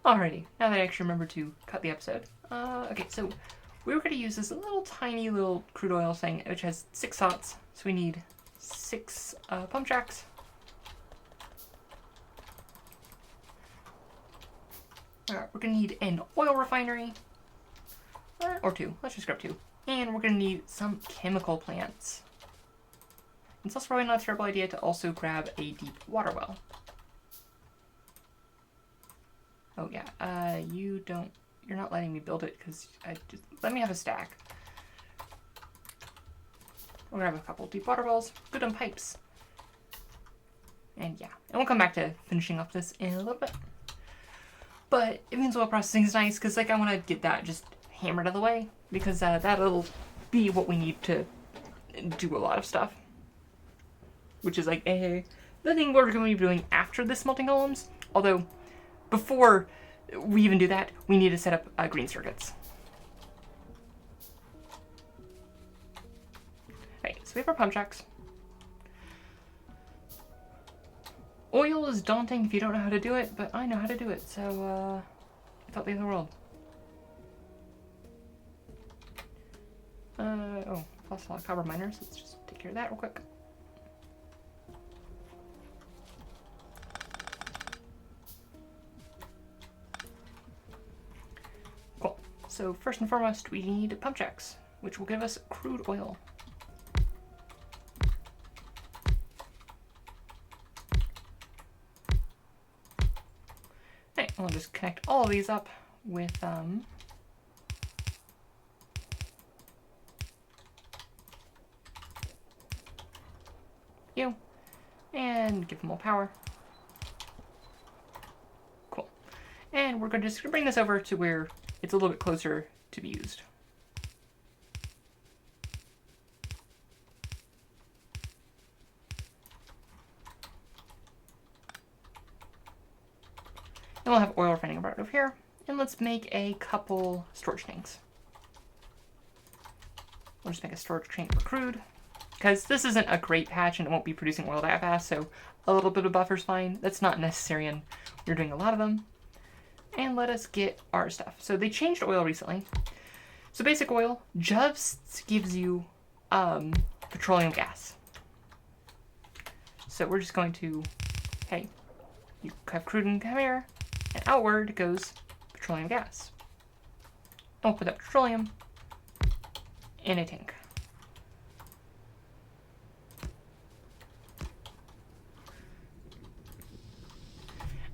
Alrighty, now that I actually remember to cut the episode. Okay, so we were going to use this little tiny little crude oil thing, which has 6 slots. So we need 6 pump jacks. We're going to need an oil refinery. Or 2. Let's just grab 2. And we're going to need some chemical plants. It's also probably not a terrible idea to also grab a deep water well. Oh yeah, you're not letting me build it because let me have a stack. We'll grab a couple deep water wells, good on pipes. And yeah, and we'll come back to finishing up this in a little bit. But it means oil processing is nice because like I want to get that just hammered out of the way because that'll be what we need to do a lot of stuff. Which is like the thing we're going to be doing after the smelting golems. Although, before we even do that, we need to set up green circuits. Right, so we have our pump jacks. Oil is daunting if you don't know how to do it, but I know how to do it, so without leaving the world. Oh, lost a lot of copper miners. Let's just take care of that real quick. Cool. So first and foremost, we need pump jacks, which will give us crude oil. Okay, we'll just connect all of these up with you, and give them more power. Cool. And we're just gonna bring this over to where it's a little bit closer to be used. And we'll have oil refining right over here. And let's make a couple storage tanks. We'll just make a storage tank for crude. Because this isn't a great patch and it won't be producing oil that fast, so a little bit of buffer's fine. That's not necessary and you're doing a lot of them. And let us get our stuff. So they changed oil recently. So basic oil just gives you petroleum gas. So we're just going to, hey, you have crude and come here, and outward goes petroleum gas. And we'll put that petroleum in a tank.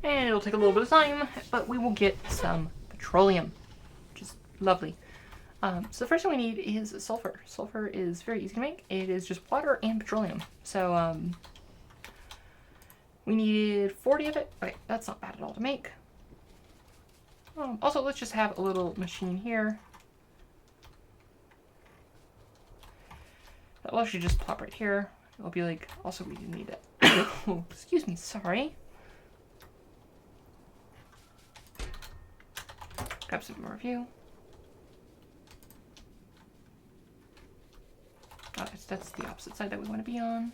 And it'll take a little bit of time, but we will get some petroleum, which is lovely. So the first thing we need is sulfur. Sulfur is very easy to make. It is just water and petroleum. So we needed 40 of it. Okay, that's not bad at all to make. Also, let's just have a little machine here. That will actually just plop right here. It'll be like, also we do need it. Oh, excuse me, sorry. Grab some more of you. Oh, that's the opposite side that we want to be on.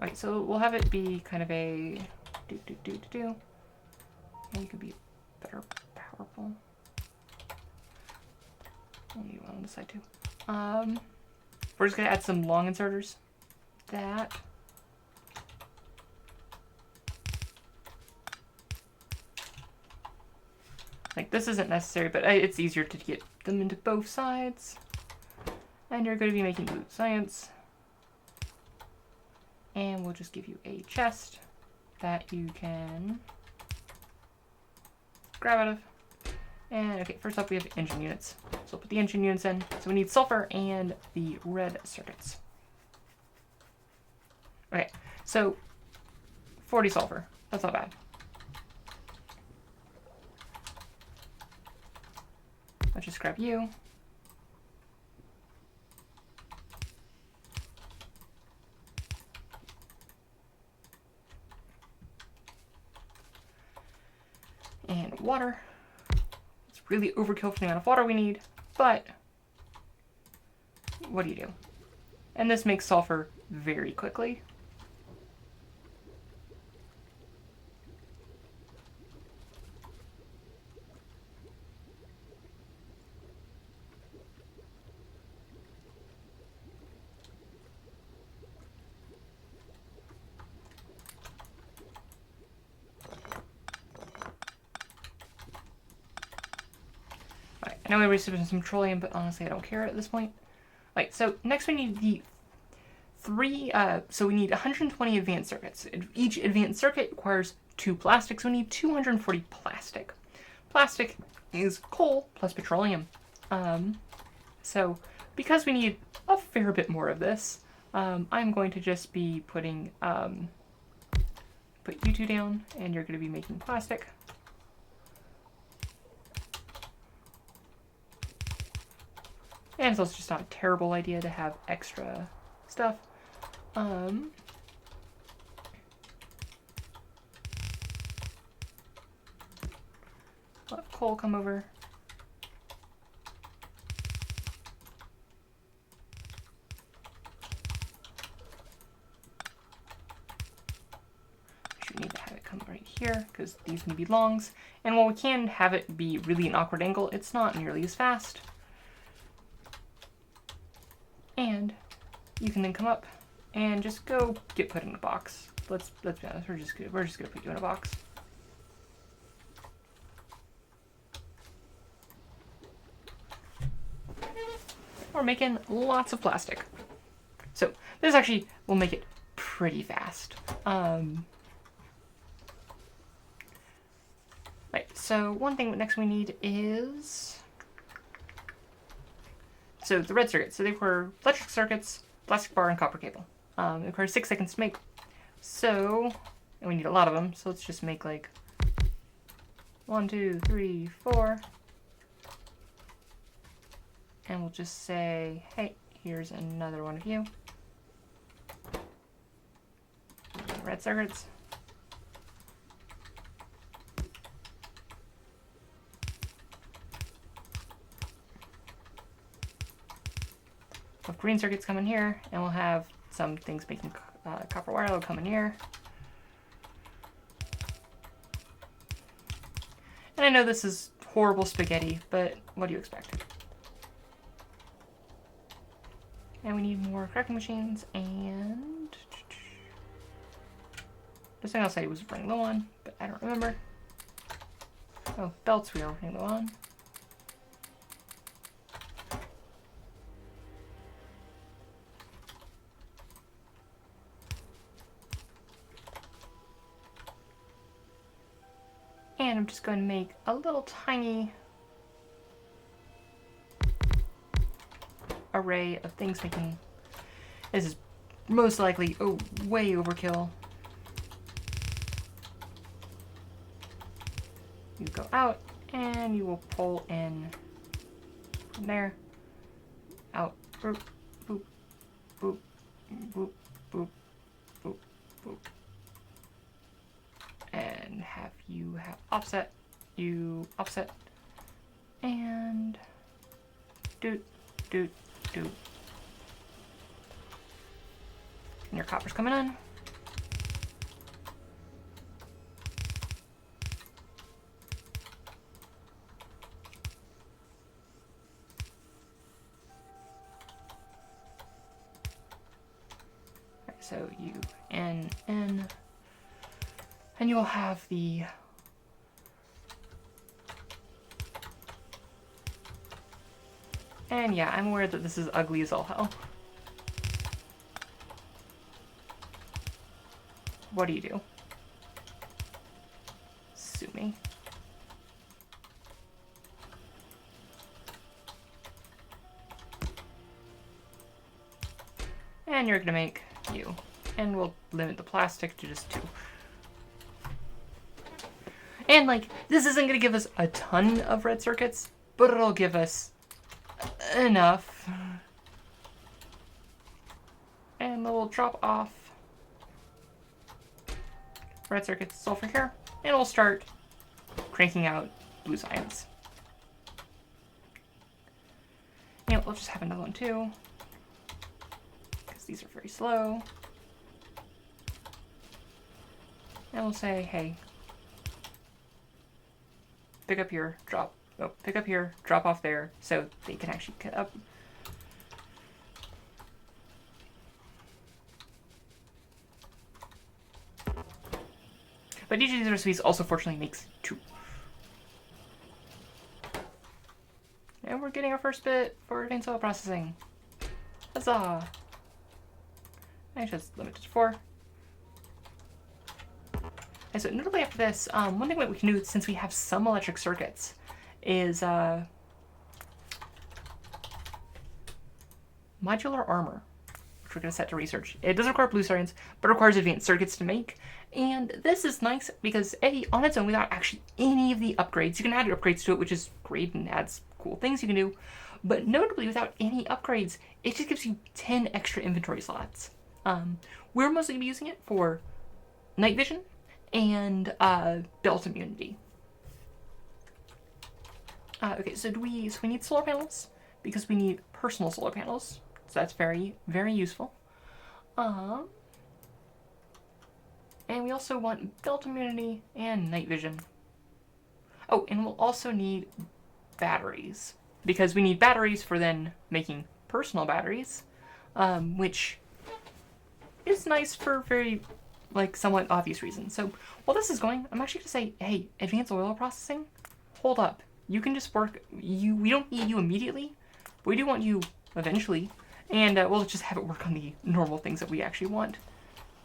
Right, so we'll have it be kind of a do. And you could be better powerful. We'll need one on this side too. We're just gonna add some long inserters. That. Like, this isn't necessary, but it's easier to get them into both sides. And you're going to be making blue science. And we'll just give you a chest that you can grab out of. And, okay, first up we have engine units. So we'll put the engine units in. So we need sulfur and the red circuits. Okay, so 40 sulfur. That's not bad. Let's just grab you. And water. It's really overkill for the amount of water we need, but what do you do? And this makes sulfur very quickly. know we wasted some petroleum, but honestly I don't care at this point. Right, so next we need the so we need 120 advanced circuits. Each advanced circuit requires 2 plastic, so we need 240 plastic. Plastic is coal plus petroleum. So because we need a fair bit more of this, I'm going to just be putting, put you two down, and you're going to be making plastic. And so it's just not a terrible idea to have extra stuff. Let coal come over. Should need to have it come right here because these need to be longs. And while we can have it be really an awkward angle, it's not nearly as fast. And you can then come up and just go get put in a box. Let's be honest, we're just gonna put you in a box. We're making lots of plastic. So this actually will make it pretty fast. Right, so one thing next we need is, so the red circuits. So they were electric circuits, plastic bar, and copper cable. It requires 6 seconds to make. So, and we need a lot of them. So let's just make like 1, 2, 3, 4. And we'll just say, hey, here's another one of you. Red circuits. We'll have green circuits come in here, and we'll have some things making copper wire will come in here. And I know this is horrible spaghetti, but what do you expect? And we need more cracking machines, and this thing I'll say was running low on, but I don't remember. Oh, belts we are running low on. And I'm just going to make a little tiny array of things making. This is most likely way overkill. You go out and you will pull in from there, out, boop, boop, boop, boop, boop, boop, boop. And have you have offset, you offset, and doot, doot, doot. And your copper's coming in. Right, so you N, and you'll have the and yeah, I'm aware that this is ugly as all hell. What do you do? Sue me. And you're gonna make you. And we'll limit the plastic to just 2. And like, this isn't gonna give us a ton of red circuits, but it'll give us enough. And we'll drop off red circuits sulfur here, and we'll start cranking out blue science. And we'll just have another one too, because these are very slow. And we'll say, hey, pick up here, drop. Oh, pick up here, drop off there, so they can actually cut up. But each of these recipes also fortunately makes 2. we're getting our first bit for advanced oil processing. Huzzah! Actually, it's limited to 4. Okay, so notably after this, one thing that we can do since we have some electric circuits is modular armor, which we're going to set to research. It doesn't require blue science, but it requires advanced circuits to make. And this is nice because A, on its own, without actually any of the upgrades, you can add upgrades to it, which is great and adds cool things you can do. But notably, without any upgrades, it just gives you 10 extra inventory slots. We're mostly going to be using it for night vision and belt immunity. Okay, so we need solar panels because we need personal solar panels. So that's very, very useful. And we also want belt immunity and night vision. Oh, and we'll also need batteries because we need batteries for then making personal batteries, which is nice for very, like, somewhat obvious reasons. So while this is going, I'm actually going to say, hey, advanced oil processing, hold up. You can just work, we don't need you immediately, but we do want you eventually. And we'll just have it work on the normal things that we actually want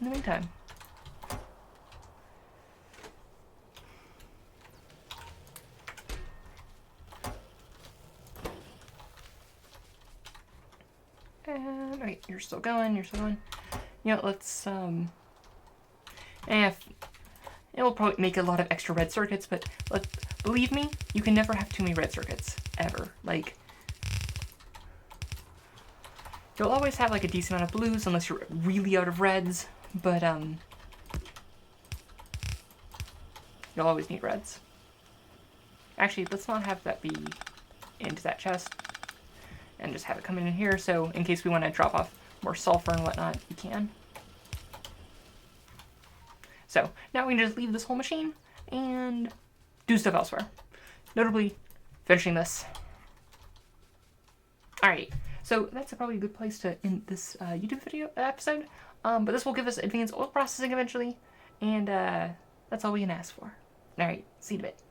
in the meantime. And, okay, you're still going, you're still going. You know, let's, it will probably make a lot of extra red circuits, but believe me, you can never have too many red circuits, ever. Like, you'll always have like a decent amount of blues unless you're really out of reds, but you'll always need reds. Actually, let's not have that be into that chest and just have it come in here, so in case we want to drop off more sulfur and whatnot, we can. So now we can just leave this whole machine and do stuff elsewhere. Notably, finishing this. Alright, so that's probably a good place to end this YouTube video episode. But this will give us advanced oil processing eventually, and that's all we can ask for. Alright, see you in a bit.